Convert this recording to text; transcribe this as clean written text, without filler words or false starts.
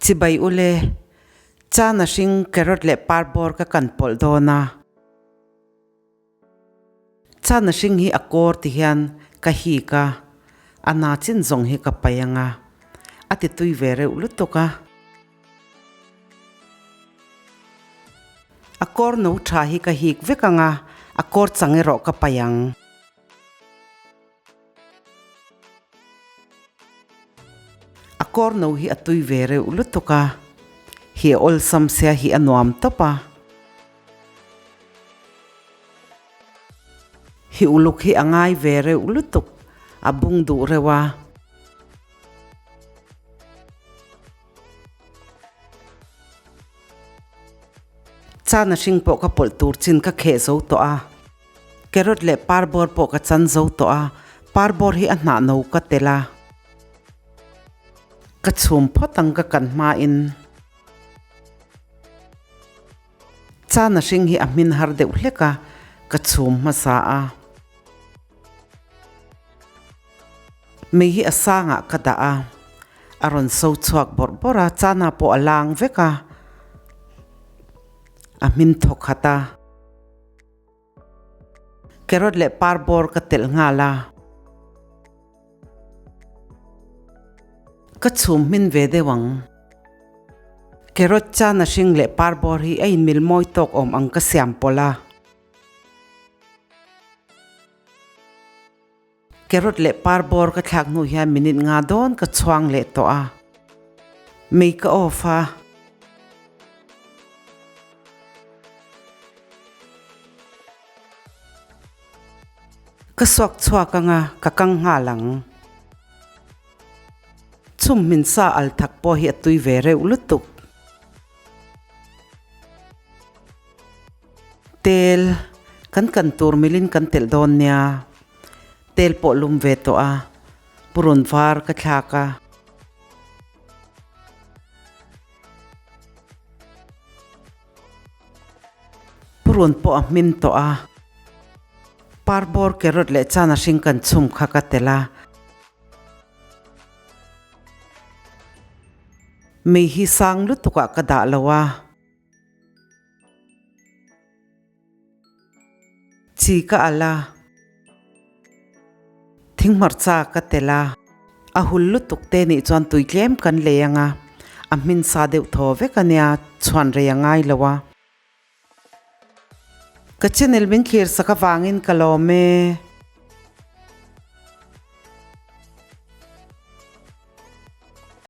Chibay ule, Chana sing carrot le Parbawr ka Kanpawlh dona. Chana sing hi akor ti hian ka hi ka, ana chin zong hi ka payanga, ati tui vere ulutuka. Akor no tha hi ka hik vekanga, akor changero ka payang. Akor no hi atui vere ulutuka, hi olsam sia hi anuam topa. Hi uluk hi angai vere ulutuk, abung du rewa. Chana sing po ka poltur chin ka khe zo to a. Carrot le Parbawr po ka chan zo to a, Parbawr hi anna no ka tela. Ka chum photang ka kan ma in. Chana sing hi amin har de uleka, ka chum masa a. May hi asanga ka da a. Aron so chuak borbora chana po alang veka. Amin thok hata. Carrot le Parbawr ka tel nga la. Ka chum min vede wang. Carrot Chana sing le Parbawr hi ay mil moy tok om ang kasyam pola. Carrot le Parbawr ka thak nu hiya minit nga don ka chuang le to a. May ka off ha. Kaswak chua ka nga kakang nga lang. Chum min sa al thak po hi atui vere ulutuk. Tel kan turmilin kan tel don niya. Tel po lum veto a. Purun var ka thaka. Purun po a minto a. Parbawr carrot le Chana sing kan chum khakatela. May hi sang lutuka kada lawa. Chi ka ala. Thing marcha ka tela. Ahul lutuk te ni chuan tuitlem kan leyanga. Amin sa deuh thove kanya chuan reyangai lawa. Ka channel min clear saka wangin kalome.